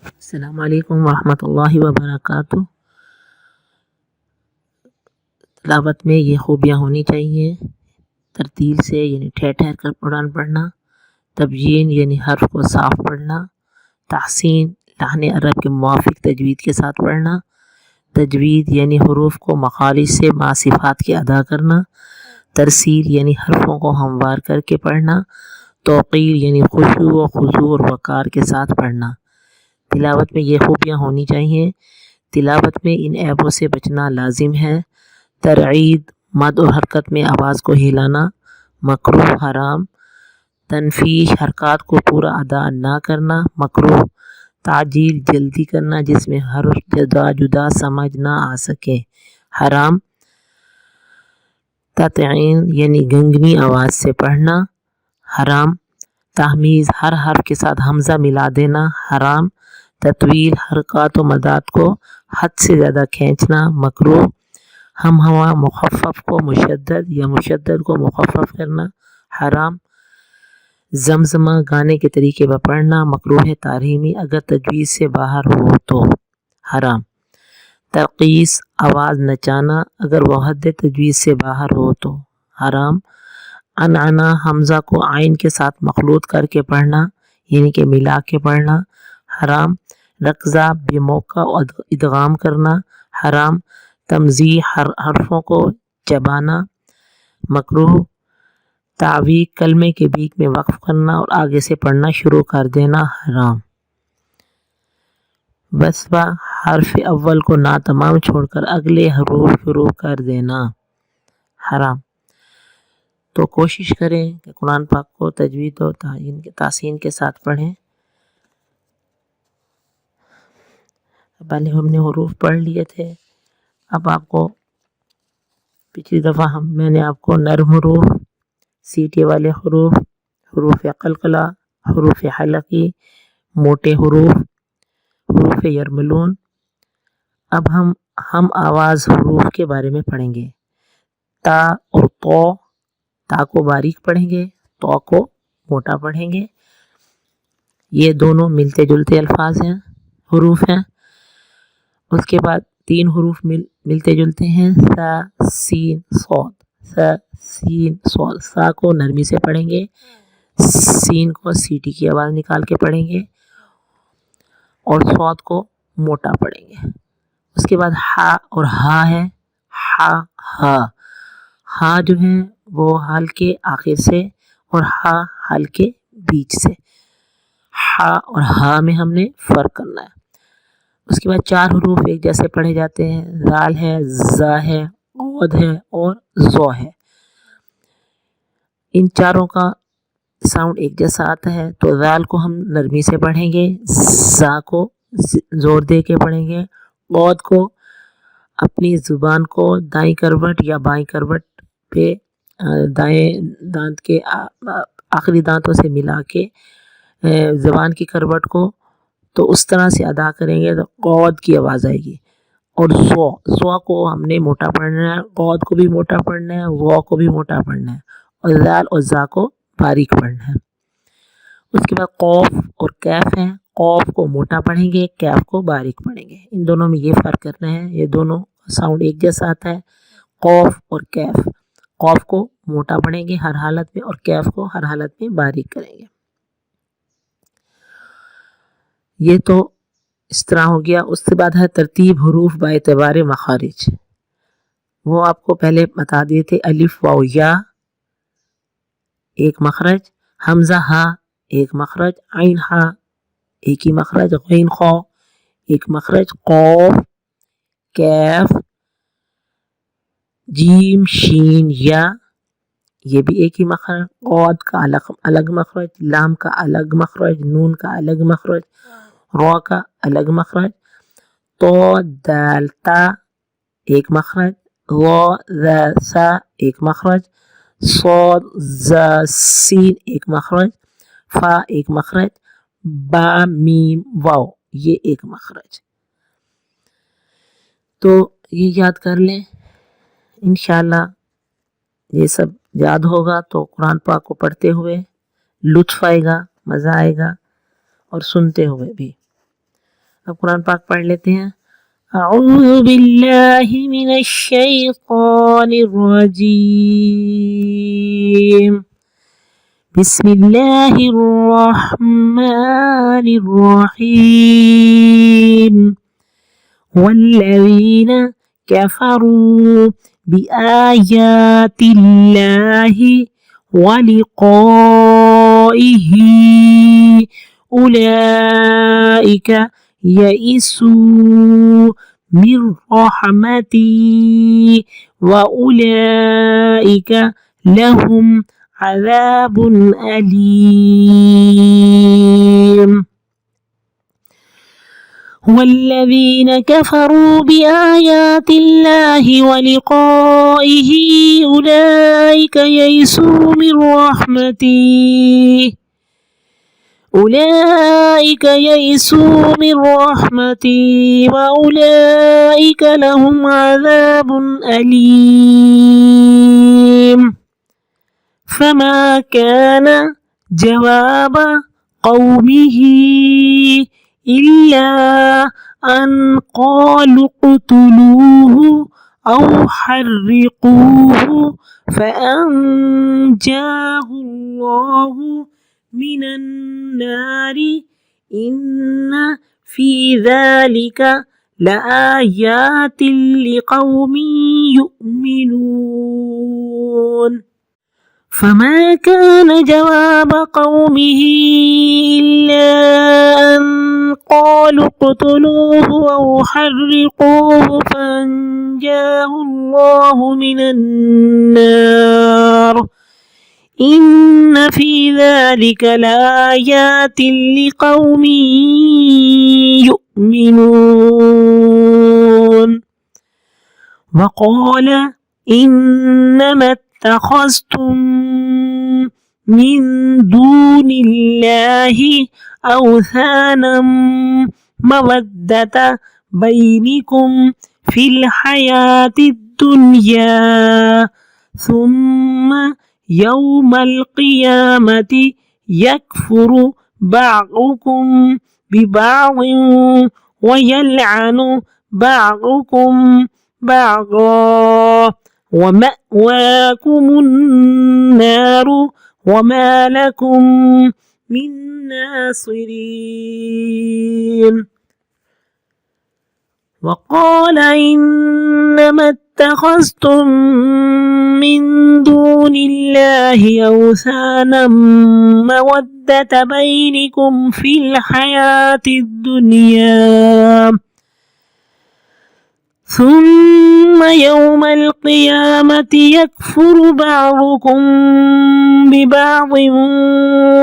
السلام علیکم ورحمۃ اللہ وبرکاتہ۔ تلاوت میں یہ خوبیاں ہونی چاہیے: ترتیل سے یعنی ٹھہر ٹھہر کر قرآن پڑھنا، تبیین یعنی حرف کو صاف پڑھنا، تحسین لحن عرب کے موافق تجوید کے ساتھ پڑھنا، تجوید یعنی حروف کو مخارج سے مع صفات کے ادا کرنا، ترسیل یعنی حرفوں کو ہموار کر کے پڑھنا، توقیر یعنی خشوع و خضوع اور وقار کے ساتھ پڑھنا۔ تلاوت میں یہ خوبیاں ہونی چاہیے: تلاوت میں ان عیبوں سے بچنا لازم ہے: ترعید مد اور حرکت میں آواز کو ہلانا مکروہ حرام، تنفیش حرکات کو پورا ادا نہ کرنا مکروہ، تعجیل جلدی کرنا جس میں حرف جدا جدا سمجھ نہ آ سکے حرام، تطعین یعنی گنگنی آواز سے پڑھنا حرام، تحمیز ہر حرف کے ساتھ حمزہ ملا دینا حرام، تطویل حرکات و مدات کو حد سے زیادہ کھینچنا مکروہ، ہم ہوا مخفف کو مشدد یا مشدد کو مخفف کرنا حرام، زمزمہ گانے کے طریقے پر پڑھنا مکروہ تحریمی اگر تجویز سے باہر ہو تو حرام، ترقیص آواز نچانا اگر وہ حد تجویز سے باہر ہو تو حرام، عنعنہ حمزہ کو عین کے ساتھ مخلوط کر کے پڑھنا یعنی کہ ملا کے پڑھنا حرام، رقزہ بے موقع ادغام کرنا حرام، تمزیح حرفوں کو چبانا مکروہ، تعویق کلمے کے بیچ میں وقف کرنا اور آگے سے پڑھنا شروع کر دینا حرام، وصفہ حرف اول کو ناتمام چھوڑ کر اگلے حروف شروع کر دینا حرام۔ تو کوشش کریں کہ قرآن پاک کو تجوید اور تحسین کے ساتھ پڑھیں۔ پہلے ہم نے حروف پڑھ لیے تھے، اب آپ کو پچھلی دفعہ میں نے آپ کو نرم حروف، سیٹے والے حروف، حروف قلقلہ، حروف حلقی، موٹے حروف، حروف یرملون، اب ہم آواز حروف کے بارے میں پڑھیں گے۔ تا اور تو، تا کو باریک پڑھیں گے، تو کو موٹا پڑھیں گے، یہ دونوں ملتے جلتے الفاظ ہیں، حروف ہیں۔ اس کے بعد تین حروف ملتے جلتے ہیں، سا سین صاد، سا سین صاد، سا کو نرمی سے پڑھیں گے، سین کو سیٹی کی آواز نکال کے پڑھیں گے اور صاد کو موٹا پڑھیں گے۔ اس کے بعد ہا اور ہا ہے، ہا ہا، ہا جو ہیں وہ حال کے آخر سے اور ہا حال کے بیچ سے، ہا اور ہا میں ہم نے فرق کرنا ہے۔ اس کے بعد چار حروف ایک جیسے پڑھے جاتے ہیں، ذال ہے، زا ہے، عود ہے اور زو ہے۔ ان چاروں کا ساؤنڈ ایک جیسا آتا ہے تو ذال کو ہم نرمی سے پڑھیں گے، زا کو زور دے کے پڑھیں گے، عود کو اپنی زبان کو دائیں کروٹ یا بائیں کروٹ پہ دائیں دانت کے آخری دانتوں سے ملا کے زبان کی کروٹ کو تو اس طرح سے ادا کریں گے تو قود کی آواز آئے گی۔ اور زو کو ہم نے موٹا پڑھنا ہے، قود کو بھی موٹا پڑھنا ہے، وہ کو بھی موٹا پڑھنا ہے اور ذال اور زا کو باریک پڑھنا ہے۔ اس کے بعد قوف اور کیف ہیں، قوف کو موٹا پڑھیں گے، کیف کو باریک پڑھیں گے۔ ان دونوں میں یہ فرق کرنا ہے، یہ دونوں ساؤنڈ ایک جیسا آتا ہے، قوف اور کیف۔ قوف کو موٹا پڑھیں گے ہر حالت میں اور کیف کو ہر حالت میں باریک کریں گے۔ یہ تو اس طرح ہو گیا۔ اس کے بعد ہے ترتیب حروف با اعتبار مخارج، وہ آپ کو پہلے بتا دیے تھے۔ الف واو یا ایک مخرج، حمزہ ہا ایک مخرج، عین ہا ایک ہی مخرج، غین خا ایک مخرج، قوف، کیف، جیم شین یا یہ بھی ایک ہی مخرج، قاد کا الگ مخرج، لام کا الگ مخرج، نون کا الگ مخرج، را کا الگ مخرج، تو دال تا ایک مخرج، وا ذا سا ایک مخرج، صاد زا سین ایک مخرج، فا ایک مخرج، با میم واو یہ ایک مخرج۔ تو یہ یاد کر لیں، انشاءاللہ یہ سب یاد ہوگا تو قرآن پاک کو پڑھتے ہوئے لطف آئے گا، مزہ آئے گا اور سنتے ہوئے بھی۔ اب قرآن پاک پڑھ لیتے ہیں. اعوذ باللہ من الشیطان الرجیم. بسم اللہ الرحمن الرحیم. والذین کفروا بآیات اللہ ولقائه أولئك يئسوا من رحمتي وأولئك لهم عذاب أليم. والذين كفروا بآيات الله ولقائه أولئك يئسوا من رحمتي وأولئك لهم عذاب أليم. فما كان جواب قومه إلا أن قالوا اقتلوه أو حرقوه فأنجاه الله من النار. إن في ذلك لآيات لقوم يؤمنون. فما كان جواب قومه إلا أن قالوا اقتلوه أو حرقوه فأنجاه الله من النار. إن في ذلك لآيات لقوم يؤمنون. وقال إنما اتخذتم من دون الله أوثانا مودة بينكم في الحياة الدنيا ثم يوم القيامة يكفر بعضكم ببعض ويلعن بعضكم بعضا ومأواكم النار وما لكم من ناصرين. وقال إنما اتخذتم من دون الله أوثانا مودة بينكم في الحياة الدنيا ثم يوم القيامة يكفر بعضكم ببعض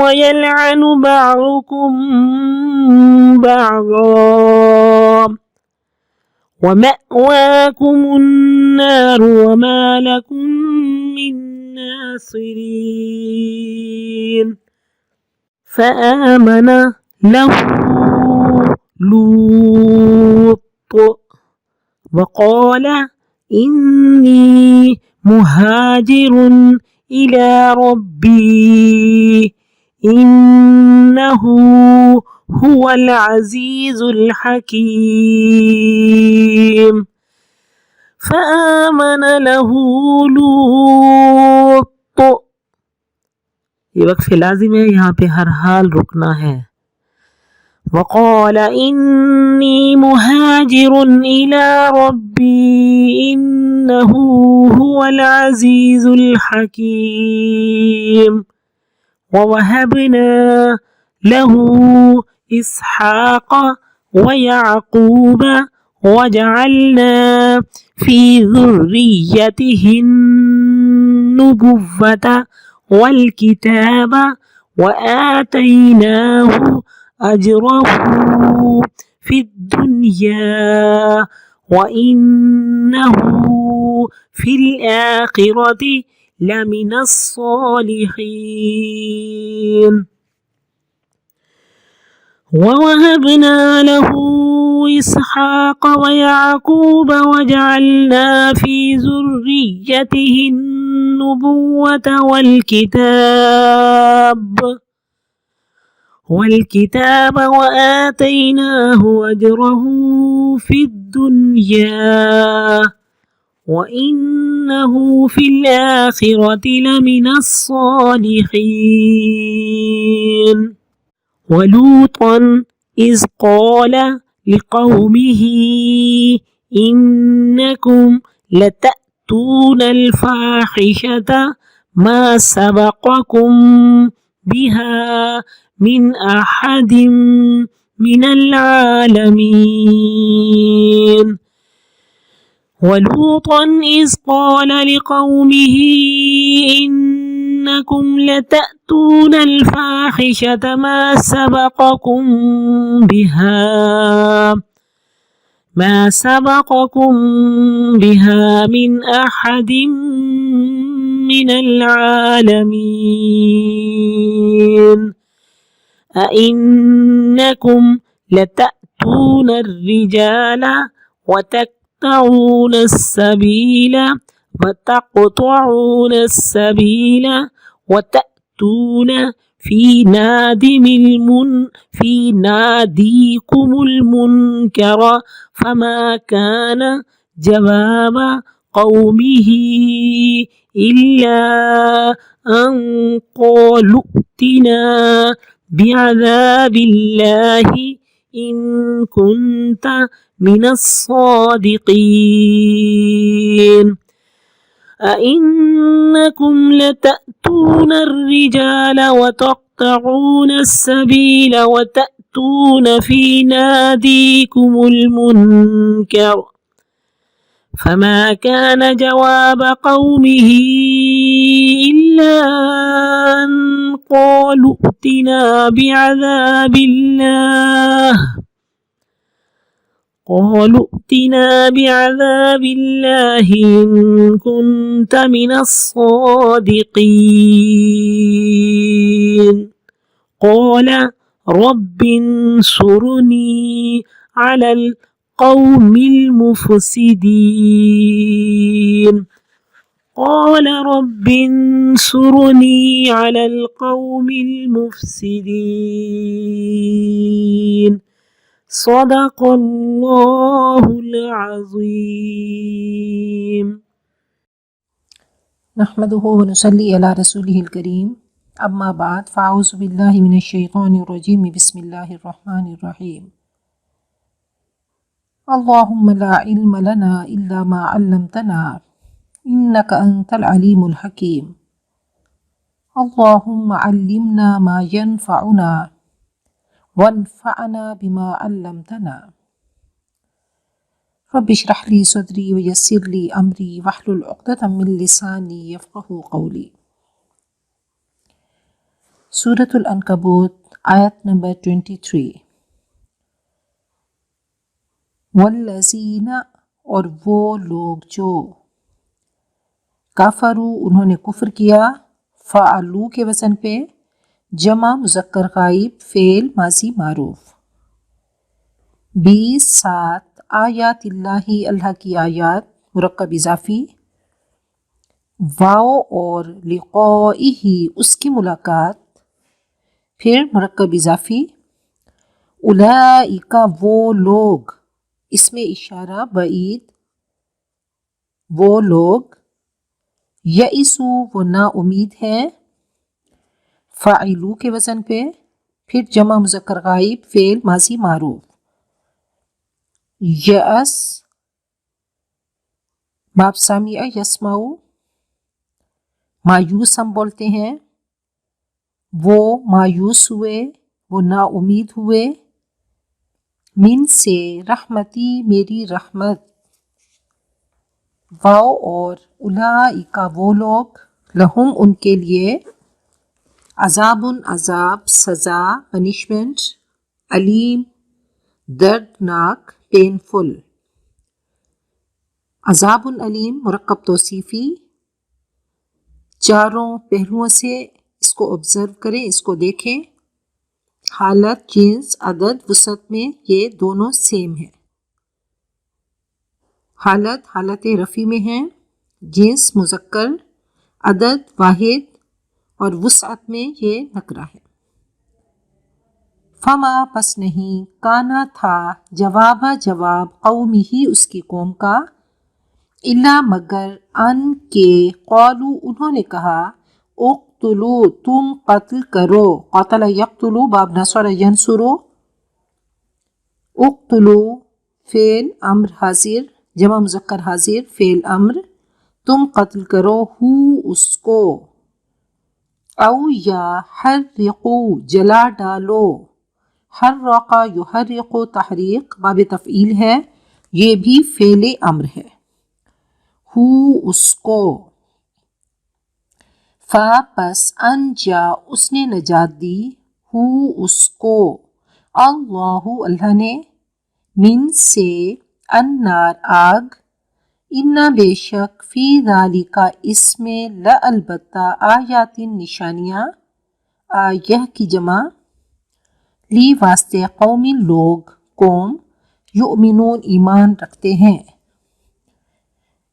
ويلعن بعضكم بعضا ومأواكم النار وما لكم من ناصرين. فآمن له لوط وقال إني مهاجر إلى ربي إنه هو العزيز الحكيم. فآمن له لوط. یہ وقف لازم ہے، یہاں پہ ہر حال رکنا ہے. وقال إني مهاجر إلى ربي إنه هو العزيز الحكيم. ووهبنا له إسحاق ويعقوب وجعلنا في ذريته النبوة والكتاب وآتيناه أجره في الدنيا وإنه في الآخرة لمن الصالحين. ووهبنا له إسحاق ويعقوب وجعلنا في ذريته النبوة والكتاب والكتاب وآتيناه أجره في الدنيا وإنه في الآخرة لمن الصالحين ولوطا إذ قال لقومه إنكم لتأتون الفاحشة ما سبقكم بها من أحد من العالمين ولوطا إذ قال لقومه إنكم لتأتون الفاحشة ما سبقكم بها من أحد من العالمين أئنكم لتأتون الرجال وتقطعون السبيل وتأتون في ناديكم المنكر فما كان جواب قومه إلا أن قالوا ائتنا بعذاب الله إن كنت من الصادقين أئنكم لتأتون الرجال وتقطعون السبيل وتأتون في ناديكم المنكر فما كان جواب قومه إلا أن قالوا ائتنا بعذاب الله إن كنت من الصادقين قال رب انصرني على القوم المفسدين صدق الله العظيم. نحمده ونصلي على رسوله الكريم اما بعد فاعوذ بالله من الشيطان الرجيم بسم الله الرحمن الرحيم اللهم لا علم لنا إلا ما علمتنا إنك أنت العليم الحكيم اللهم علمنا ما ينفعنا وانفعنا بما علمتنا رب اشرح لي صدري ويسر لي أمري واحلل عقدة من لساني يفقهوا قولي. سورة العنکبوت آیت نمبر 23. والذین اور وہ لوگ جو کفروا انہوں نے کفر کیا فعلو کے وزن پہ جمع مذکر غائب فعل ماضی معروف 20 آیات اللہ اللہ کی آیات مرکب اضافی واو اور لقائہ اس کی ملاقات پھر مرکب اضافی اولئک وہ لوگ اس میں اشارہ بعید وہ لوگ یئسو وہ نا امید ہے فاعلو کے وزن پہ پھر جمع مذکر غائب فعل ماضی معروف یأس باب سامعہ یسمعو مایوس ہم بولتے ہیں وہ مایوس ہوئے وہ نا امید ہوئے من سے رحمتی میری رحمت واو اور اولئک وہ لوگ لہم ان کے لیے عذاب عذاب سزا پنشمنٹ علیم دردناک پینفل عذاب علیم مرکب توصیفی چاروں پہلوؤں سے اس کو آبزرو کریں اس کو دیکھیں حالت جنس عدد وسعت میں یہ دونوں سیم ہیں حالت رفع میں ہیں جنس مذکر عدد واحد اور وسعت میں یہ نکرہ ہے فما پس نہیں کانا تھا جواب قومی ہی اس کی قوم کا الا مگر ان کے قالو انہوں نے کہا اقتلو تم قتل کرو قتل یقتلو باب نصر ینصرو اقتلو فعل امر حاضر جمع مذکر حاضر فعل امر تم قتل کرو ہو اس کو او یا حرقو جلا ڈالو حرقا یحرق تحریق باب تفعیل ہے یہ بھی فعل امر ہے ہو اس کو فا پس انجا اس نے نجات دی ہو اس کو اللہ نے من سے النار آگ انا بے شک فی ذالکا اس میں البتہ آیات نشانیاں آیہ کی جمع لی واسطے قومی لوگ قوم یؤمنون ایمان رکھتے ہیں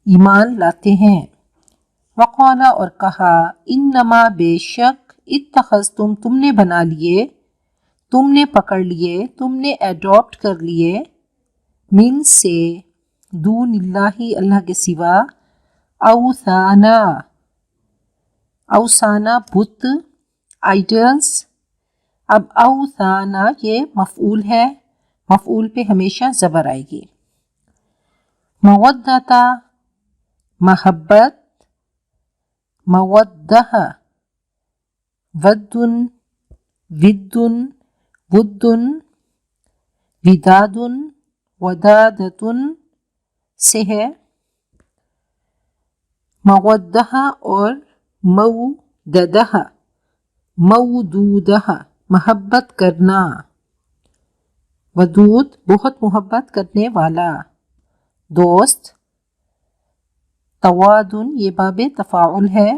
ایمان لاتے ہیں وقالا اور کہا انما بے شک اتخذتم تم نے بنا لیے تم نے پکڑ لیے تم نے ایڈاپٹ کر لیے من سے دون اللہ کے سوا اوثانا بت آئیڈلز اب اوثانا یہ مفعول ہے مفعول پہ ہمیشہ زبر آئے گی مودتا محبت مودہ ودن ودن ودن ودادن ودادتن سے ہے مودہ اور موددہ مودودہ محبت کرنا ودود بہت محبت کرنے والا دوست توادن یہ باب تفاعل ہے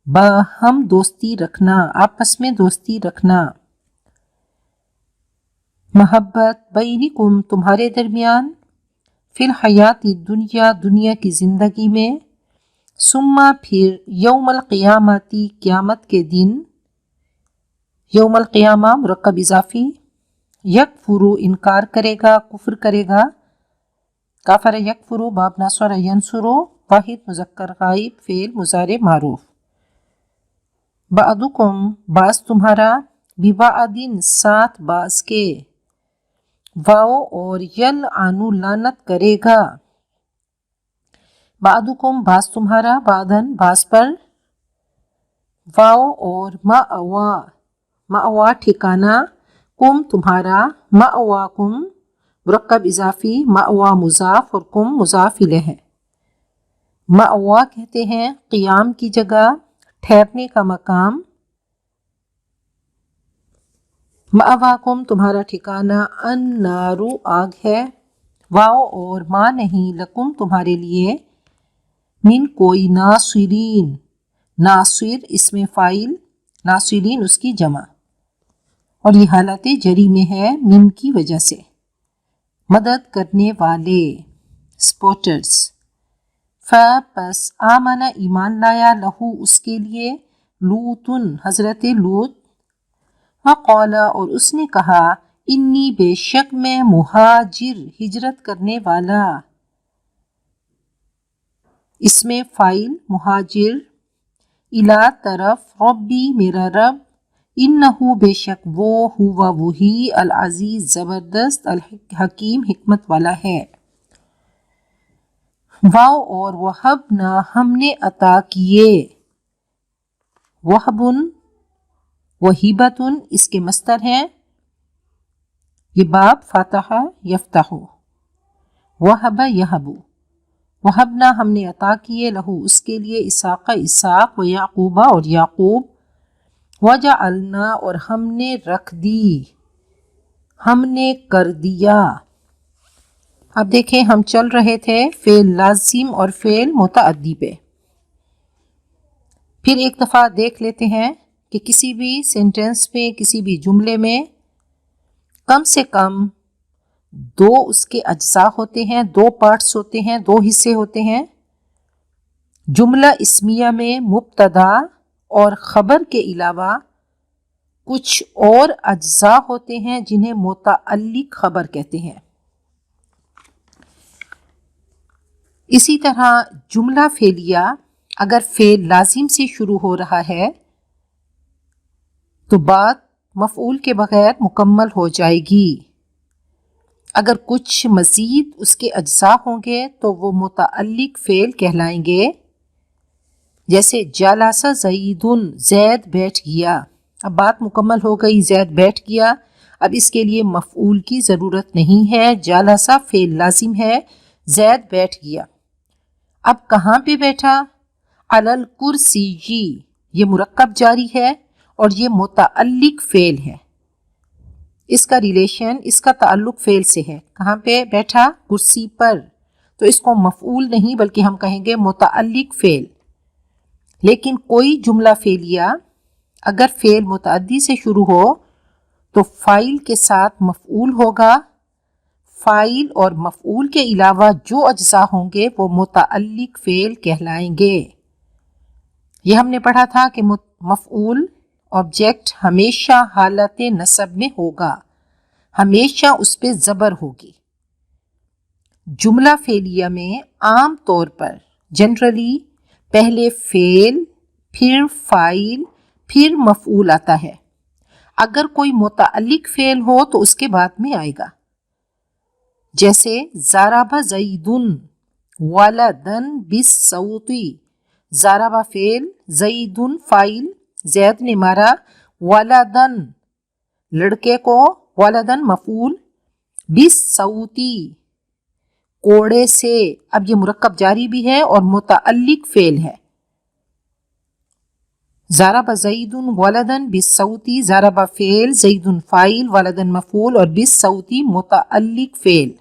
باہم دوستی رکھنا آپس میں دوستی رکھنا محبت بینکم تمہارے درمیان فی الحیات دنیا دنیا کی زندگی میں ثم پھر یوم القیامتی قیامت کے دن یوم القیامہ مرکب اضافی یکفرو انکار کرے گا کفر کرے گا کافر یکفرو باب ناصر ینصرو واحد مذکر غائب فعل مضارع معروف بعضکم بعض تمہارا ببعض ساتھ بعض کے واو اور یلعنو لعنت کرے گا بعضکم بعض تمہارا بعضن بعض پر واو اور مأوا ٹھکانہ کم تمہارا مأواکم مرکب اضافی مأوا مضاف اور کم مضاف الیہ ہے مأوا کہتے ہیں قیام کی جگہ ٹھہرنے کا مقام مأواکم تمہارا ٹھکانہ النار آگ ہے واو اور ما نہیں لکم تمہارے لیے من کوئی ناصرین ناصر اس میں فاعل ناصرین اس کی جمع اور یہ حالت جری میں ہے من کی وجہ سے مدد کرنے والے سپورٹرز پس آمنہ ایمان لایا لہو اس کے لیے لوتن حضرت لوط وقالا اور اس نے کہا انی بے شک میں مہاجر ہجرت کرنے والا اس میں فاعل مہاجر الا طرف ربی میرا رب انہو بے شک وہ ہوا وہی العزیز زبردست الحکیم حکمت والا ہے واو اور وہبنا ہم نے عطا کیے وہبن وہیبتن اس کے مصدر ہیں یہ باب فاتح یفتح وہب یہب وہبنا ہم نے عطا کیے لہو اس کے لیے اسحاق و یعقوبہ اور یعقوب وجعلنا اور ہم نے رکھ دی ہم نے کر دیا اب دیکھیں ہم چل رہے تھے فعل لازم اور فعل متعدی پہ پھر ایک دفعہ دیکھ لیتے ہیں کہ کسی بھی سینٹنس میں کسی بھی جملے میں کم سے کم دو اس کے اجزاء ہوتے ہیں دو پارٹس ہوتے ہیں دو حصے ہوتے ہیں جملہ اسمیہ میں مبتدا اور خبر کے علاوہ کچھ اور اجزاء ہوتے ہیں جنہیں متعلق خبر کہتے ہیں۔ اسی طرح جملہ فعلیہ اگر فعل لازم سے شروع ہو رہا ہے تو بات مفعول کے بغیر مکمل ہو جائے گی۔ اگر کچھ مزید اس کے اجزاء ہوں گے تو وہ متعلق فعل کہلائیں گے، جیسے جلس زید، زید بیٹھ گیا۔ اب بات مکمل ہو گئی، زید بیٹھ گیا، اب اس کے لیے مفعول کی ضرورت نہیں ہے، جلس فعل لازم ہے، زید بیٹھ گیا۔ اب کہاں پہ بیٹھا؟ علی الکرسی، یہ مرکب جاری ہے اور یہ متعلق فعل ہے، اس کا ریلیشن، اس کا تعلق فعل سے ہے۔ کہاں پہ بیٹھا؟ کرسی پر، تو اس کو مفعول نہیں بلکہ ہم کہیں گے متعلق فعل۔ لیکن کوئی جملہ فعلیہ اگر فعل متعدی سے شروع ہو تو فاعل کے ساتھ مفعول ہوگا، فاعل اور مفعول کے علاوہ جو اجزاء ہوں گے وہ متعلق فعل کہلائیں گے۔ یہ ہم نے پڑھا تھا کہ مفعول آبجیکٹ ہمیشہ حالت نصب میں ہوگا، ہمیشہ اس پہ زبر ہوگی۔ جملہ فعلیہ میں عام طور پر جنرلی پہلے فعل، پھر فاعل، پھر مفعول آتا ہے۔ اگر کوئی متعلق فعل ہو تو اس کے بعد میں آئے گا، جیسے ضرب زید ولدا بالصوت، ضرب فعل، زید فاعل، زید نے مارا، ولدن لڑکے کو، ولدن مفعول، بالصوت کوڑے سے۔ اب یہ مرکب جاری بھی ہے اور متعلق فعل ہے۔ ضرب زید ولدا بالصوت، ضرب فعل، زید فاعل، ولدا مفعول اور بالصوت متعلق فعل۔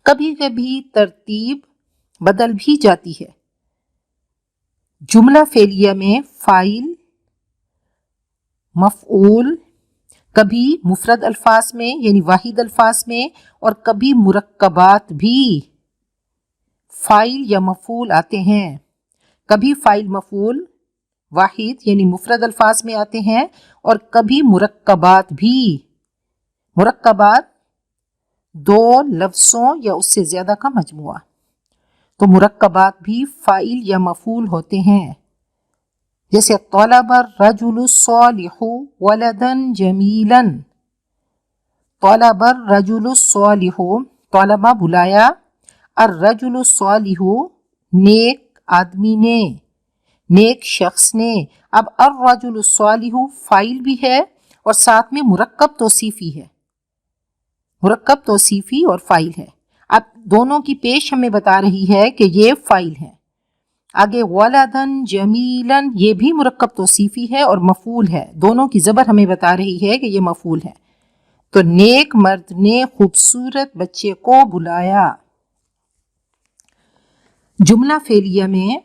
کبھی کبھی ترتیب بدل بھی جاتی ہے۔ جملہ فعلیہ میں فاعل، مفعول کبھی مفرد الفاظ میں یعنی واحد الفاظ میں، اور کبھی مرکبات بھی فاعل یا مفعول آتے ہیں۔ کبھی فاعل مفعول واحد یعنی مفرد الفاظ میں آتے ہیں اور کبھی مرکبات بھی۔ مرکبات دو لفظوں یا اس سے زیادہ کا مجموعہ، تو مرکبات بھی فاعل یا مفعول ہوتے ہیں، جیسے طلب الرجل الصالح ولدا جمیلا۔ طلب الرجل الصالح، طلبہ بلایا، الرجل الصالح نیک آدمی نے، نیک شخص نے۔ اب الرجل الصالح فاعل بھی ہے اور ساتھ میں مرکب توصیفی ہے، مرکب توصیفی اور فاعل ہے۔ اب دونوں کی پیش ہمیں بتا رہی ہے کہ یہ فاعل ہے۔ آگے ولدن جمیلن، یہ بھی مرکب توصیفی ہے اور مفعول ہے، دونوں کی زبر ہمیں بتا رہی ہے کہ یہ مفعول ہے۔ تو نیک مرد نے خوبصورت بچے کو بلایا۔ جملہ فعلیہ میں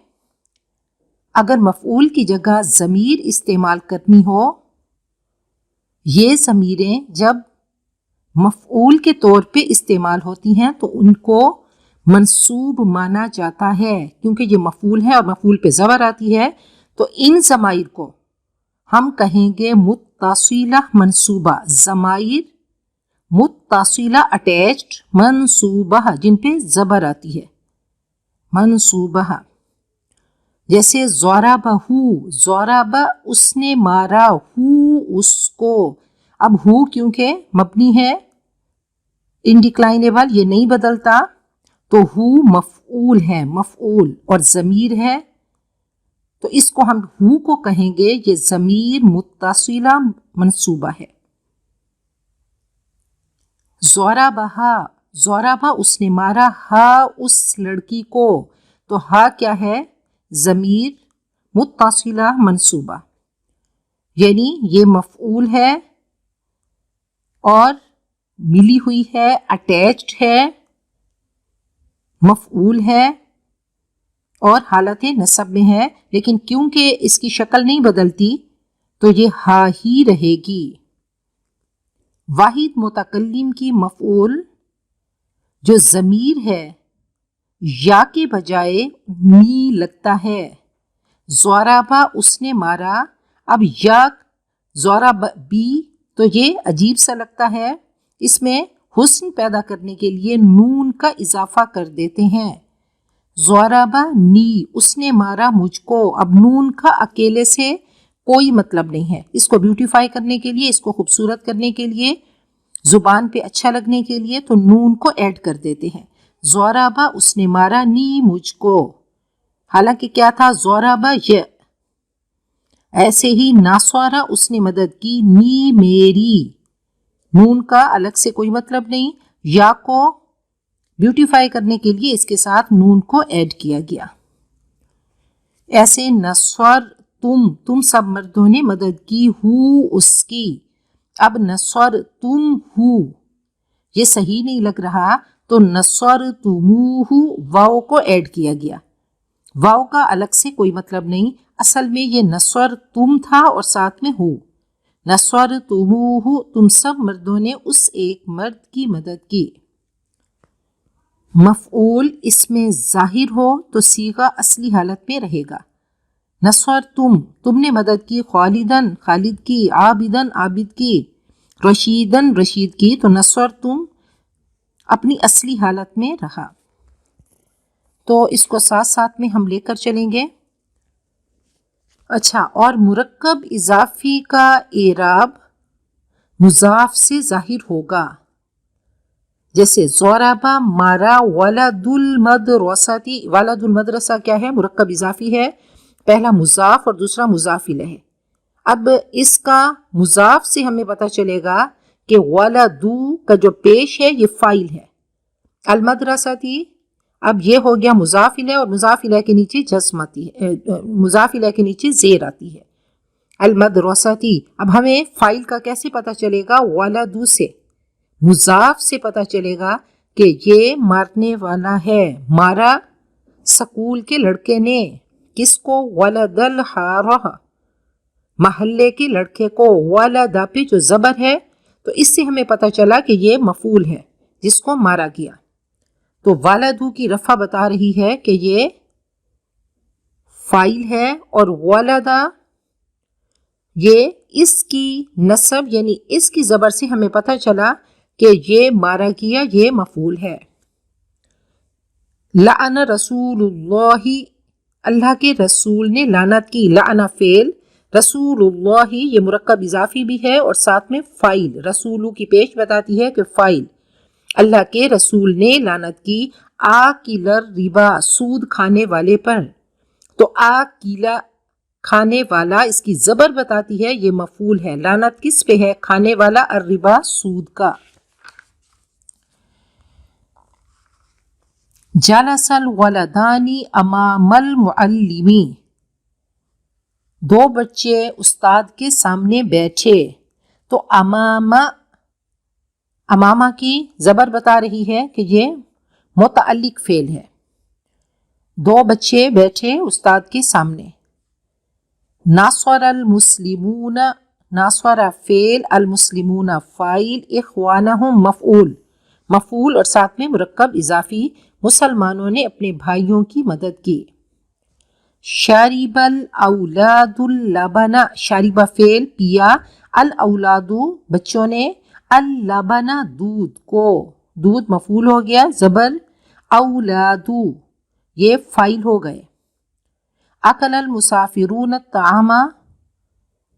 اگر مفعول کی جگہ ضمیر استعمال کرنی ہو، یہ ضمیریں جب مفعول کے طور پہ استعمال ہوتی ہیں تو ان کو منصوب مانا جاتا ہے، کیونکہ یہ مفعول ہے اور مفعول پہ زبر آتی ہے، تو ان ضمائر کو ہم کہیں گے متصلہ منصوبہ، ضمائر متصلہ اٹیچڈ منصوبہ جن پہ زبر آتی ہے، منصوبہ۔ جیسے ضربہ، ضربہ اس نے مارا، اس کو۔ اب ہو کیونکہ مبنی ہے انڈیکلائنیبل، یہ نہیں بدلتا، تو ہو مفعول ہے، مفعول اور ضمیر ہے، تو اس کو ہم ہو کو کہیں گے یہ ضمیر متصلہ منصوبہ ہے۔ ضربہ، ضربہ اس نے مارا، ہا اس لڑکی کو، تو ہا کیا ہے؟ ضمیر متصلہ منصوبہ، یعنی یہ مفعول ہے اور ملی ہوئی ہے، اٹیچڈ ہے، مفعول ہے اور حالت نصب میں ہے، لیکن کیونکہ اس کی شکل نہیں بدلتی تو یہ ہا ہی رہے گی۔ واحد متکلم کی مفعول جو ضمیر ہے یا کے بجائے می لگتا ہے۔ ضربہ اس نے مارا، اب یا ضرب بی، تو یہ عجیب سا لگتا ہے، اس میں حسن پیدا کرنے کے لیے نون کا اضافہ کر دیتے ہیں۔ ضرب نی، اس نے مارا مجھ کو، اب نون کا اکیلے سے کوئی مطلب نہیں ہے، اس کو بیوٹیفائی کرنے کے لیے، اس کو خوبصورت کرنے کے لیے، زبان پہ اچھا لگنے کے لیے تو نون کو ایڈ کر دیتے ہیں۔ ضرب، اس نے مارا، نی، مجھ کو، حالانکہ کیا تھا؟ ضرب ی۔ ایسے ہی ناصرہ، اس نے مدد کی، نی، میری، نون کا الگ سے کوئی مطلب نہیں، یا کو بیوٹیفائی کرنے کے لیے اس کے ساتھ نون کو ایڈ کیا گیا۔ ایسے نصر، تم سب مردوں نے مدد کی، ہو، اس کی، اب نصر تم ہو، یہ صحیح نہیں لگ رہا تو نصر تموہ، واؤ کو ایڈ کیا گیا۔ واؤ کا الگ سے کوئی مطلب نہیں، اصل میں یہ نصر تم تھا اور ساتھ میں ہو۔ نصر تموہ، تم سب مردوں نے اس ایک مرد کی مدد کی۔ مفعول اس میں ظاہر ہو تو صیغہ اصلی حالت میں رہے گا۔ نصر تم نے مدد کی، خالدن، خالد کی، عابدن، عابد کی، رشیدن، رشید کی، تو نصر تم اپنی اصلی حالت میں رہا۔ تو اس کو ساتھ ساتھ میں ہم لے کر چلیں گے۔ اچھا، اور مرکب اضافی کا اعراب مضاف سے ظاہر ہوگا، جیسے ضرب، مارا، ولد المدرسۃ، ولد المدرسہ کیا ہے؟ مرکب اضافی ہے، پہلا مضاف اور دوسرا مضاف الیہ۔ اب اس کا مضاف سے ہمیں پتہ چلے گا کہ ولدو کا جو پیش ہے یہ فاعل ہے، المدرسۃ اب یہ ہو گیا مضاف الیہ، اور مضاف الیہ کے نیچے جزم آتی ہے، مضاف الیہ کے نیچے زیر آتی ہے، المدرسۃ۔ اب ہمیں فاعل کا کیسے پتہ چلے گا؟ ولدو سے، مضاف سے پتہ چلے گا کہ یہ مارنے والا ہے، مارا سکول کے لڑکے نے، کس کو؟ ولد الحارہ، محلے کے لڑکے کو، ولد پہ جو زبر ہے تو اس سے ہمیں پتہ چلا کہ یہ مفعول ہے جس کو مارا گیا۔ تو ولدو کی رفع بتا رہی ہے کہ یہ فاعل ہے، اور ولدا یہ اس کی نصب یعنی اس کی زبر سے ہمیں پتہ چلا کہ یہ مارا گیا، یہ مفعول ہے۔ لعن رسول اللہ، اللہ کے رسول نے لعنت کی، لعن فعل، رسول اللہ یہ مرکب اضافی بھی ہے اور ساتھ میں فاعل، رسولو کی پیش بتاتی ہے کہ فاعل، اللہ کے رسول نے لعنت کی، آکل الربا، سود کھانے والے پر، تو آکیلا کھانے والا، اس کی زبر بتاتی ہے یہ مفعول ہے، لعنت کس پہ ہے؟ کھانے والا، الربا سود کا۔ جلس الولدان امام المعلم، دو بچے استاد کے سامنے بیٹھے، تو امامہ کی زبر بتا رہی ہے کہ یہ متعلق فعل ہے، دو بچے بیٹھے استاد کے سامنے۔ ناصر المسلمون، ناصر فعل، المسلمون فاعل، اخوانہم مفعول اور ساتھ میں مرکب اضافی، مسلمانوں نے اپنے بھائیوں کی مدد کی۔ شرب الاولاد اللبن، شرب فعل، پیا، الاولاد بچوں نے، اللبن دودھ کو، دودھ مفعول ہو گیا، زبر اولاد یہ فاعل ہو گئے۔ اکل المسافرون الطعام،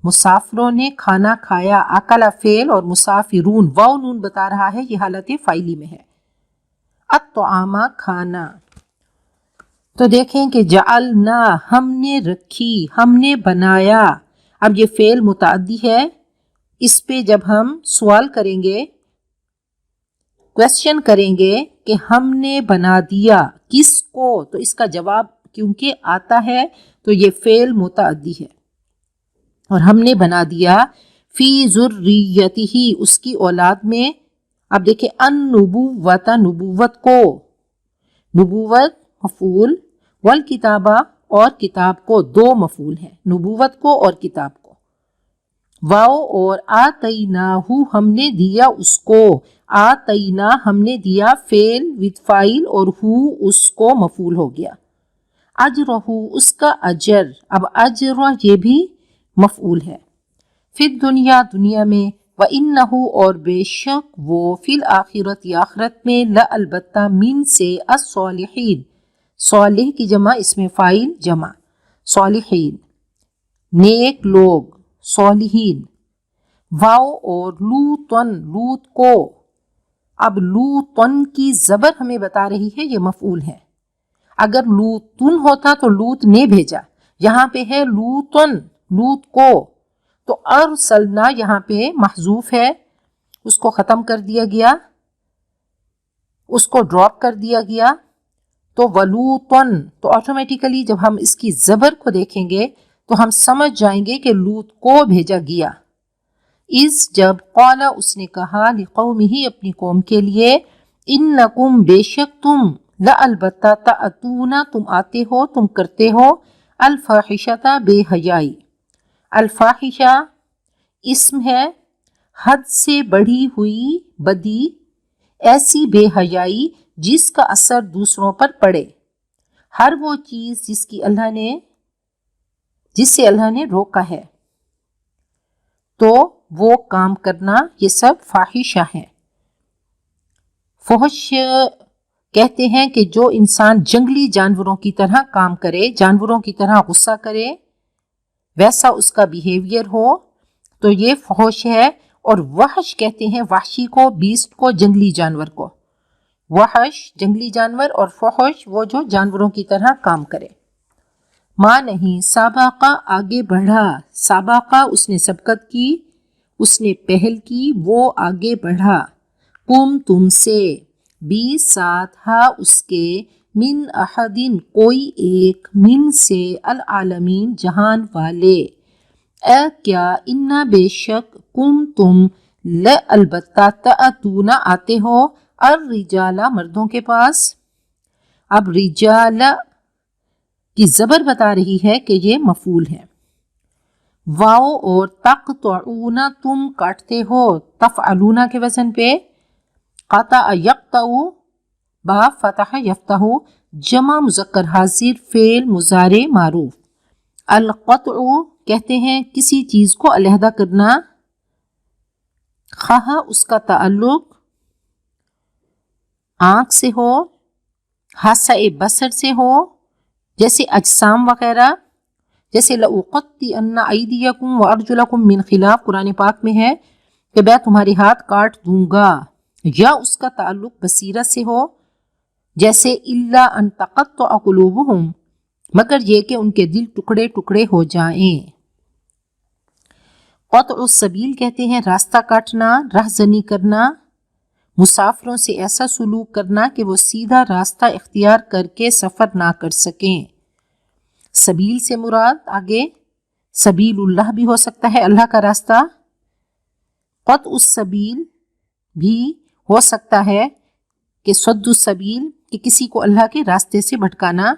مسافروں نے کھانا کھایا، اکل فعل اور مسافرون واو نون بتا رہا ہے یہ حالت فاعلی میں ہے، الطعام کھانا۔ تو دیکھیں کہ جعلنا ہم نے رکھی، ہم نے بنایا، اب یہ فعل متعدی ہے، اس پہ جب ہم سوال کریں گے، کویسچن کریں گے کہ ہم نے بنا دیا کس کو، تو اس کا جواب کیونکہ آتا ہے تو یہ فعل متعدی ہے، اور ہم نے بنا دیا فی ذریتہ، اس کی اولاد میں۔ اب دیکھیں النبوۃ، نبوت کو، نبوت مفعول، والکتابہ اور کتاب کو، دو مفعول ہیں، نبوت کو اور کتاب کو۔ واو اور آتیناہ ہم نے دیا اس کو، آتینا ہم نے دیا فعل وتھ فاعل اور ہو اس کو مفعول ہو گیا۔ اجرہ اس کا اجر، اب اجر یہ بھی مفعول ہے۔ فی الدنیا دنیا میں، وَإِنَّهُ اور بے شک وہ فی الآخرت یا آخرت میں البتہ من سے الصالحین، صالح کی جمع اس میں فاعل جمع صالحین نیک لوگ صالحین، واو اور لوطن لوط کو، اب لوطن کی زبر ہمیں بتا رہی ہے یہ مفعول ہے، اگر لوطن ہوتا تو لوط نے بھیجا، یہاں پہ ہے لوطن لوط کو، تو ارسلنا یہاں پہ محذوف ہے، اس کو ختم کر دیا گیا، اس کو ڈراپ کر دیا گیا، تو ولوطن، تو آٹومیٹیکلی جب ہم اس کی زبر کو دیکھیں گے تو ہم سمجھ جائیں گے کہ لوط کو بھیجا گیا۔ اس جب قال اس نے کہا لقومہ اپنی قوم کے لیے، انکم بے شک تم البتہ تأتونا تم آتے ہو تم کرتے ہو الفاحشۃ بے حیائی، الفاحشہ اسم ہے، حد سے بڑھی ہوئی بدی، ایسی بے حیائی جس کا اثر دوسروں پر پڑے، ہر وہ چیز جس سے اللہ نے روکا ہے تو وہ کام کرنا، یہ سب فاحشہ ہے۔ فحش کہتے ہیں کہ جو انسان جنگلی جانوروں کی طرح کام کرے، جانوروں کی طرح غصہ کرے، ویسا اس کا بیہیویئر ہو تو یہ فحش ہے۔ اور وحش کہتے ہیں وحشی کو، بیسٹ کو، جنگلی جانور کو، وحش جنگلی جانور، اور فحش وہ جو جانوروں کی طرح کام کرے۔ ماں نہیں سابقہ آگے بڑھا، سابقہ اس نے سبقت کی، اس نے پہل کی، وہ آگے بڑھا، تم سے، بھی ساتھ ہا اس کے، من احدین کوئی ایک، من سے العالمین جہان والے، کیا انا بے شک تم البتہ تأتون آتے ہو الرجال مردوں کے پاس، اب رجال کی زبر بتا رہی ہے کہ یہ مفعول ہے، واو اور تقطعون تم کاٹتے ہو، تفعلون کے وزن پہ، قطع یقطع با فتح یفتح، جمع مذکر حاضر فعل مضارع معروف، القطع کہتے ہیں کسی چیز کو علیحدہ کرنا، خواہ اس کا تعلق آنکھ سے ہو، حاسہ بصر سے ہو، جیسے اجسام وغیرہ، جیسے لَأُقَطِّعَنَّ أَيْدِيَكُمْ وَأَرْجُلَكُمْ مِنْ خِلَافٍ قرآن پاک میں ہے کہ میں تمہارے ہاتھ کاٹ دوں گا، یا اس کا تعلق بصیرت سے ہو، جیسے إِلَّا أَن تَقَطَّعَ قُلُوبُهُمْ مگر یہ کہ ان کے دل ٹکڑے ٹکڑے ہو جائیں۔ قطع السبیل کہتے ہیں راستہ کاٹنا، رہزنی کرنا، مسافروں سے ایسا سلوک کرنا کہ وہ سیدھا راستہ اختیار کر کے سفر نہ کر سکیں۔ سبیل سے مراد آگے سبیل اللہ بھی ہو سکتا ہے، اللہ کا راستہ، قطع السبیل بھی ہو سکتا ہے کہ صد السبیل کہ کسی کو اللہ کے راستے سے بھٹکانا،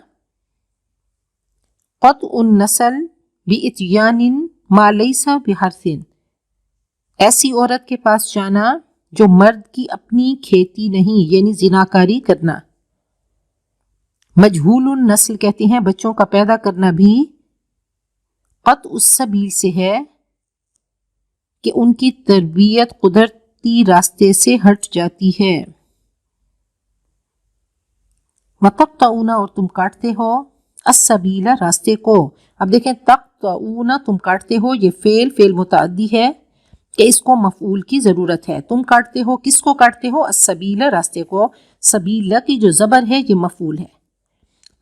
قطع النسل بِإِتْيَانٍ مَا لَيْسَ بِحَرْثٍ ایسی عورت کے پاس جانا جو مرد کی اپنی کھیتی نہیں، یعنی زناکاری کرنا۔ مجہول النسل کہتے ہیں بچوں کا پیدا کرنا بھی قطع السبیل سے ہے کہ ان کی تربیت قدرتی راستے سے ہٹ جاتی ہے۔ وَتَقْطَعُونَ اور تم کاٹتے ہو، السبیل راستے کو، اب دیکھیں تقطعون تم کاٹتے ہو، یہ فعل متعدی ہے کہ اس کو مفعول کی ضرورت ہے، تم کاٹتے ہو، کس کو کاٹتے ہو؟ السبیل راستے کو، سبیل کی جو زبر ہے یہ مفعول ہے،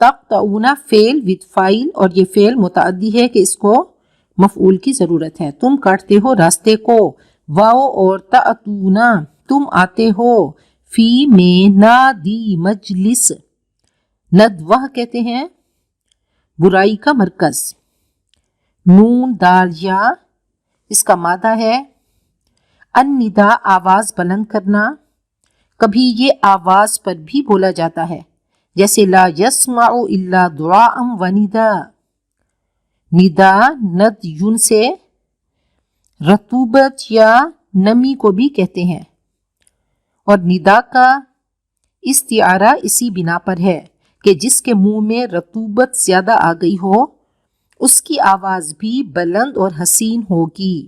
تقطعون فعل ود فاعل اور یہ فعل متعدی ہے کہ اس کو مفعول کی ضرورت ہے، تم کاٹتے ہو راستے کو، واو اور تأتون تم آتے ہو، فی میں نادی مجلس، ندوہ کہتے ہیں برائی کا مرکز، نون دال یا اس کا مادہ ہے، الندا آواز بلند کرنا، کبھی یہ آواز پر بھی بولا جاتا ہے، جیسے لا یسمع الا دعاء و ندا، ندا ند یون سے، رطوبت یا نمی کو بھی کہتے ہیں، اور ندا کا استعارہ اسی بنا پر ہے کہ جس کے منہ میں رطوبت زیادہ آ گئی ہو اس کی آواز بھی بلند اور حسین ہوگی،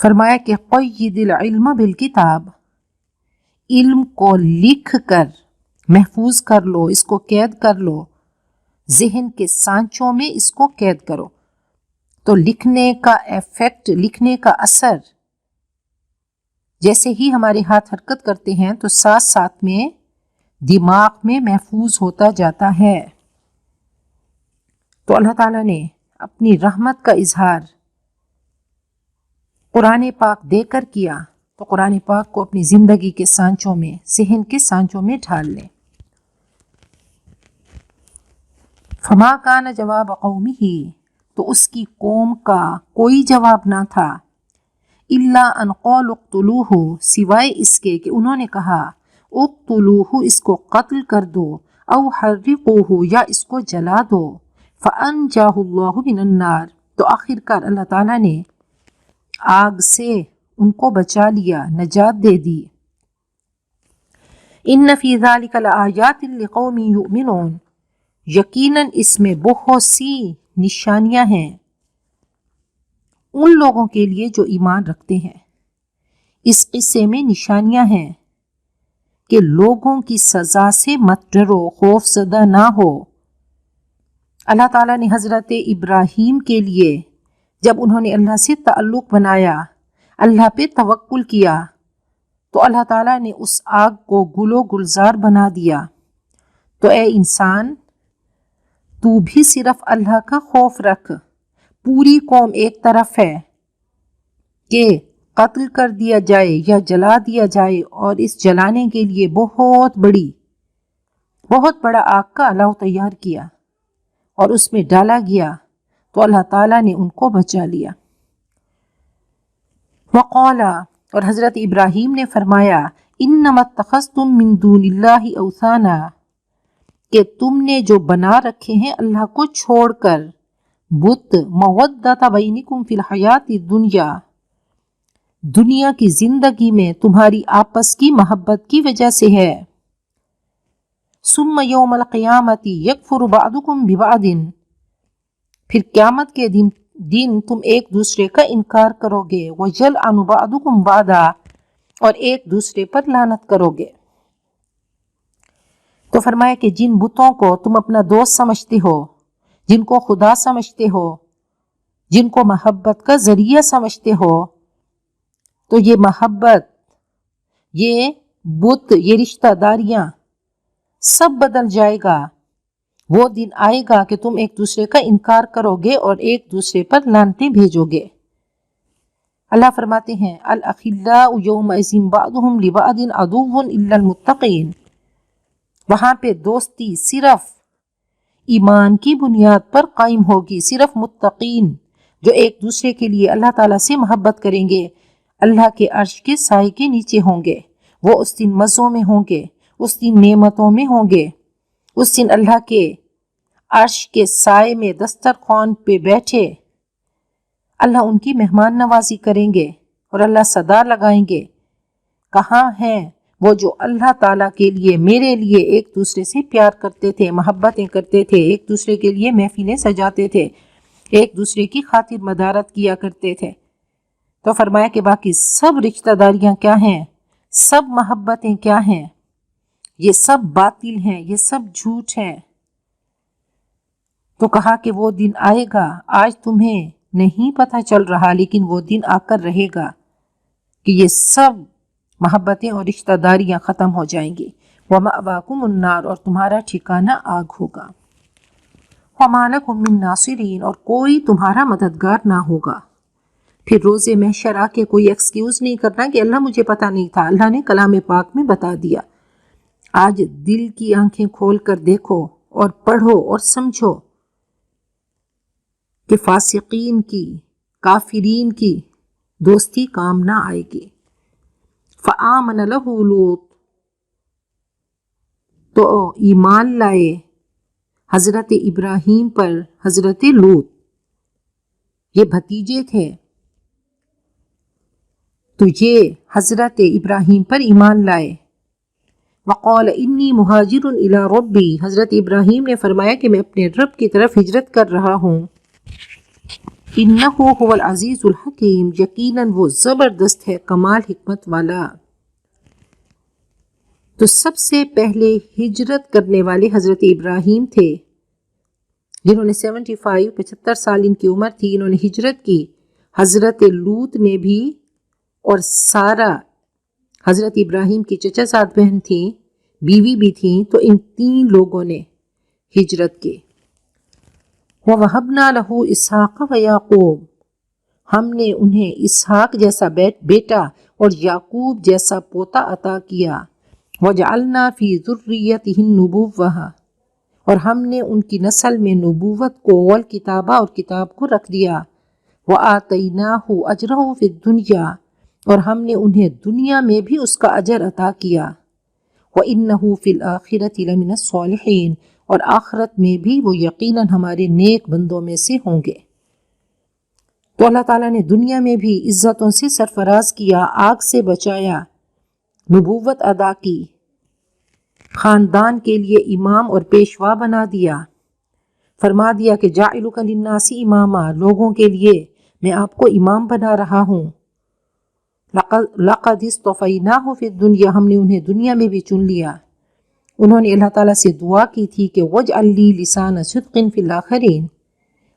فرمایا کہ قید العلم بالکتاب، علم کو لکھ کر محفوظ کر لو، اس کو قید کر لو، ذہن کے سانچوں میں اس کو قید کرو۔ تو لکھنے کا ایفیکٹ، لکھنے کا اثر، جیسے ہی ہمارے ہاتھ حرکت کرتے ہیں تو ساتھ ساتھ میں دماغ میں محفوظ ہوتا جاتا ہے۔ تو اللہ تعالیٰ نے اپنی رحمت کا اظہار قرآن پاک دے کر کیا، تو قرآن پاک کو اپنی زندگی کے سانچوں میں، ذہن کے سانچوں میں ڈھال لیں۔ فما کان جواب قومہ، تو اس کی قوم کا کوئی جواب نہ تھا، الا ان قالوا اقتلوہ، سوائے اس کے کہ انہوں نے کہا اقتلوہ، اس کو قتل کر دو، او حرقوہ، یا اس کو جلا دو، فانجاہ اللہ من النار، تو آخر کار اللہ تعالیٰ نے آگ سے ان کو بچا لیا، نجات دے دی۔ ان فی ذلک لآیات لقوم یؤمنون، یقیناً اس میں بہت سی نشانیاں ہیں ان لوگوں کے لیے جو ایمان رکھتے ہیں۔ اس قصے میں نشانیاں ہیں کہ لوگوں کی سزا سے مت ڈرو، خوف زدہ نہ ہو۔ اللہ تعالیٰ نے حضرت ابراہیم کے لیے جب انہوں نے اللہ سے تعلق بنایا، اللہ پہ توکل کیا، تو اللہ تعالیٰ نے اس آگ کو گل و گلزار بنا دیا۔ تو اے انسان، تو بھی صرف اللہ کا خوف رکھ۔ پوری قوم ایک طرف ہے کہ قتل کر دیا جائے یا جلا دیا جائے، اور اس جلانے کے لیے بہت بڑا آگ کا اللہ تیار کیا اور اس میں ڈالا گیا، تو اللہ تعالیٰ نے ان کو بچا لیا۔ وقال، اور حضرت ابراہیم نے فرمایا، انما اتخذتم من دون اللہ اوثانا، کہ تم نے جو بنا رکھے ہیں اللہ کو چھوڑ کر بت، مودۃ بینکم فی الحیات الدنیا، دنیا کی زندگی میں تمہاری آپس کی محبت کی وجہ سے ہے۔ ثم یوم القیامت یکفر بعضکم ببعض، پھر قیامت کے دن تم ایک دوسرے کا انکار کرو گے، ویلعن بعضکم بعضا، اور ایک دوسرے پر لعنت کرو گے۔ تو فرمایا کہ جن بتوں کو تم اپنا دوست سمجھتے ہو، جن کو خدا سمجھتے ہو، جن کو محبت کا ذریعہ سمجھتے ہو، تو یہ محبت، یہ بت، یہ رشتہ داریاں سب بدل جائے گا۔ وہ دن آئے گا کہ تم ایک دوسرے کا انکار کرو گے اور ایک دوسرے پر لعنتیں بھیجو گے۔ اللہ فرماتے ہیں الاخلاء یومئذ بعضهم لبعض عدو الا المتقین، وہاں پہ دوستی صرف ایمان کی بنیاد پر قائم ہوگی، صرف متقین جو ایک دوسرے کے لیے اللہ تعالیٰ سے محبت کریں گے، اللہ کے عرش کے سائے کے نیچے ہوں گے، وہ اس دن مزوں میں ہوں گے، اس دن نعمتوں میں ہوں گے، اس دن اللہ کے عرش کے سائے میں دسترخوان پہ بیٹھے اللہ ان کی مہمان نوازی کریں گے، اور اللہ صدا لگائیں گے، کہاں ہیں وہ جو اللہ تعالیٰ کے لیے، میرے لیے ایک دوسرے سے پیار کرتے تھے، محبتیں کرتے تھے، ایک دوسرے کے لیے محفلیں سجاتے تھے، ایک دوسرے کی خاطر مدارت کیا کرتے تھے۔ تو فرمایا کہ باقی سب رشتہ داریاں کیا ہیں، سب محبتیں کیا ہیں، یہ سب باطل ہیں، یہ سب جھوٹ ہیں۔ تو کہا کہ وہ دن آئے گا، آج تمہیں نہیں پتہ چل رہا، لیکن وہ دن آ کر رہے گا کہ یہ سب محبتیں اور رشتہ داریاں ختم ہو جائیں گی۔ وَمَأْوَاكُمُ النَّارُ، اور تمہارا ٹھکانہ آگ ہوگا۔ وَمَا لَكُم مِّن نَاصِرِينَ، اور کوئی تمہارا مددگار نہ ہوگا۔ پھر روز محشر آ کے کوئی ایکسکیوز نہیں کرنا کہ اللہ مجھے پتہ نہیں تھا، اللہ نے کلام پاک میں بتا دیا۔ آج دل کی آنکھیں کھول کر دیکھو اور پڑھو اور سمجھو کہ فاسقین کی، کافرین کی دوستی کام نہ آئے گی۔ فآمن لہ لوط، تو ایمان لائے حضرت ابراہیم پر حضرت لوط، یہ بھتیجے تھے، تو یہ حضرت ابراہیم پر ایمان لائے۔ وقال انی مہاجر الی ربی، حضرت ابراہیم نے فرمایا کہ میں اپنے رب کی طرف ہجرت کر رہا ہوں۔ انہو هو العزیز الحکیم، یقیناً وہ زبردست ہے کمال حکمت والا۔ تو سب سے پہلے ہجرت کرنے والے حضرت ابراہیم تھے، جنہوں نے 75 سال ان کی عمر تھی، انہوں نے ہجرت کی۔ حضرت لوط نے بھی، اور سارا حضرت ابراہیم کی چچا زاد بہن تھیں، بیوی بھی تھیں، تو ان 3 لوگوں نے ہجرت کی۔ وَوَهَبْنَا لَهُ إِسْحَاقَ وَيَعْقُوبَ، ہم نے انہیں اسحاق جیسا بیٹا اور یعقوب جیسا پوتا عطا کیا۔ وَجَعَلْنَا فِي ذُرِّيَّتِهِ النُّبُوَّةَ، اور ہم نے ان کی نسل میں نبوت کو والکتابہ اور کتاب کو رکھ دیا۔ وَآتَيْنَاهُ أَجْرَهُ فِي الدُّنْيَا، اور ہم نے انہیں دنیا میں بھی اس کا اجر عطا کیا۔ وَإِنَّهُ فِي الْآخِرَةِ لَمِنَ الصَّالِحِينَ، اور آخرت میں بھی وہ یقیناً ہمارے نیک بندوں میں سے ہوں گے۔ تو اللہ تعالیٰ نے دنیا میں بھی عزتوں سے سرفراز کیا، آگ سے بچایا، نبوت ادا کی، خاندان کے لیے امام اور پیشوا بنا دیا، فرما دیا کہ جاعلک للناس اماما، لوگوں کے لیے میں آپ کو امام بنا رہا ہوں۔ لقد اصطفیناہ فی الدنیا، ہم نے انہیں دنیا میں بھی چن لیا۔ انہوں نے اللہ تعالیٰ سے دعا کی تھی کہ وَاجْعَلْ لِي لِسَانَ صِدْقٍ فِی الْآخِرِینَ،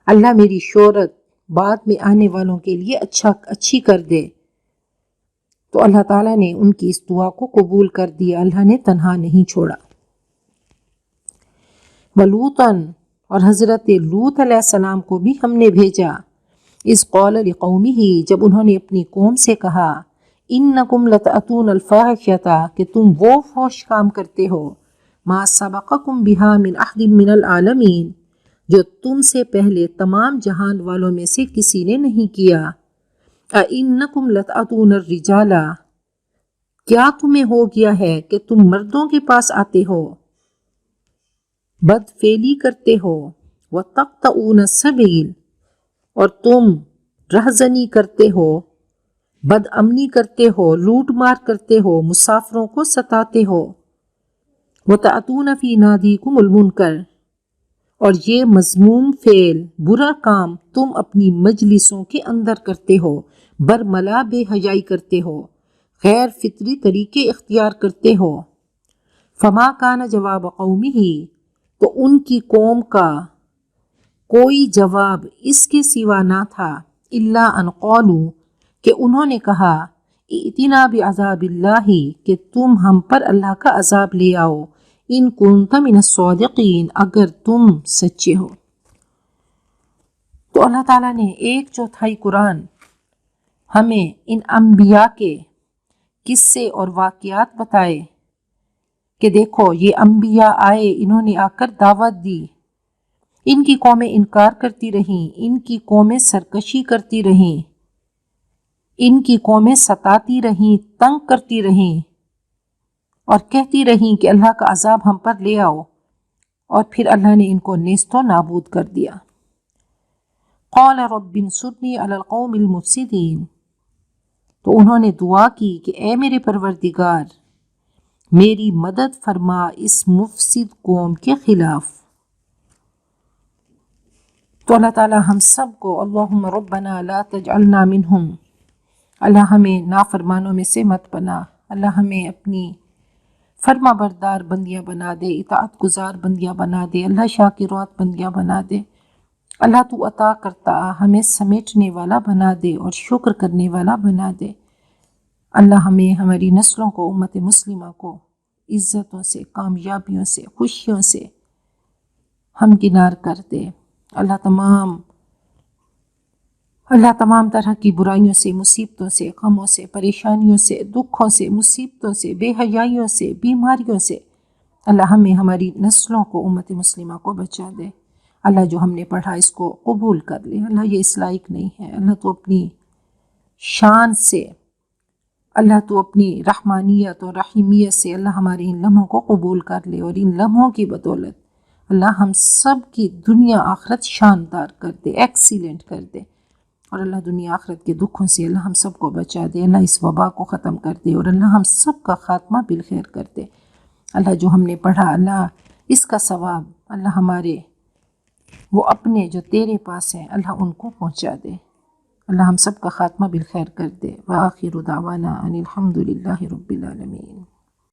اللہ میری شہرت بعد میں آنے والوں کے لیے اچھی کر دے۔ تو اللہ تعالیٰ نے ان کی اس دعا کو قبول کر دیا، اللہ نے تنہا نہیں چھوڑا۔ وَلُوطًا، اور حضرت لوط علیہ السلام کو بھی ہم نے بھیجا۔ اذ قال لقومہ، جب انہوں نے اپنی قوم سے کہا، انکم لتأتون الفاحشۃ، کہ تم وہ فحش کام کرتے ہو، ما سبقکم بہا من احد من العالمین، جو تم سے پہلے تمام جہان والوں میں سے کسی نے نہیں کیا۔ اِنکم لتأتون الرجال، کیا تمہیں ہو گیا ہے کہ تم مردوں کے پاس آتے ہو، بد فعلی کرتے ہو، وتقطعون السبیل، اور تم رہزنی کرتے ہو، بد امنی کرتے ہو، لوٹ مار کرتے ہو، مسافروں کو ستاتے ہو، وتأتون فی نادیکم المنکر، اور یہ مذموم فعل، برا کام تم اپنی مجلسوں کے اندر کرتے ہو، برملا بے حیائی کرتے ہو، غیر فطری طریقے اختیار کرتے ہو۔ فما کان جواب قومہ، تو ان کی قوم کا کوئی جواب اس کے سوا نہ تھا، الا ان قالوا، کہ انہوں نے کہا، ائتنا بعذاب اللہ، کہ تم ہم پر اللہ کا عذاب لے آؤ، ان کنت من الصادقین، اگر تم سچے ہو۔ تو اللہ تعالیٰ نے 1/4 قرآن ہمیں ان انبیاء کے قصے اور واقعات بتائے کہ دیکھو یہ انبیاء آئے، انہوں نے آ کر دعوت دی، ان کی قومیں انکار کرتی رہیں، ان کی قومیں سرکشی کرتی رہیں، ان کی قومیں ستاتی رہیں، تنگ کرتی رہیں، اور کہتی رہیں کہ اللہ کا عذاب ہم پر لے آؤ، اور پھر اللہ نے ان کو نیست و نابود کر دیا۔ قال رب انصرنی علی القوم المفسدین، تو انہوں نے دعا کی کہ اے میرے پروردگار میری مدد فرما اس مفسد قوم کے خلاف۔ تو اللہ تعالیٰ ہم سب کو، اللہم ربنا لا تجعلنا منہم، اللہ ہمیں نافرمانوں میں سے مت بنا، اللہ ہمیں اپنی فرما بردار بندیاں بنا دے، اطاعت گزار بندیاں بنا دے، اللہ شاکرات بندیاں بنا دے، اللہ تو عطا کرتا ہمیں سمیٹنے والا بنا دے اور شکر کرنے والا بنا دے۔ اللہ ہمیں، ہماری نسلوں کو، امت مسلمہ کو عزتوں سے، کامیابیوں سے، خوشیوں سے ہمکنار کر دے۔ اللہ تمام طرح کی برائیوں سے، مصیبتوں سے، غموں سے، پریشانیوں سے، دکھوں سے، مصیبتوں سے، بے حیائیوں سے، بیماریوں سے اللہ ہمیں، ہماری نسلوں کو، امت مسلمہ کو بچا دے۔ اللہ جو ہم نے پڑھا اس کو قبول کر لے، اللہ یہ اس لائق نہیں ہے، اللہ تو اپنی شان سے، اللہ تو اپنی رحمانیت اور رحیمیت سے اللہ ہمارے ان لمحوں کو قبول کر لے، اور ان لمحوں کی بدولت اللہ ہم سب کی دنیا آخرت شاندار کر دے، ایکسیلنٹ کر دے، اور اللہ دنیا آخرت کے دکھوں سے اللہ ہم سب کو بچا دے، اللہ اس وبا کو ختم کر دے، اور اللہ ہم سب کا خاتمہ بالخیر کر دے۔ اللہ جو ہم نے پڑھا، اللہ اس کا ثواب اللہ ہمارے وہ اپنے جو تیرے پاس ہیں اللہ ان کو پہنچا دے۔ اللہ ہم سب کا خاتمہ بالخیر کر دے۔ وآخر دعوانا ان الحمد للہ رب العالمین۔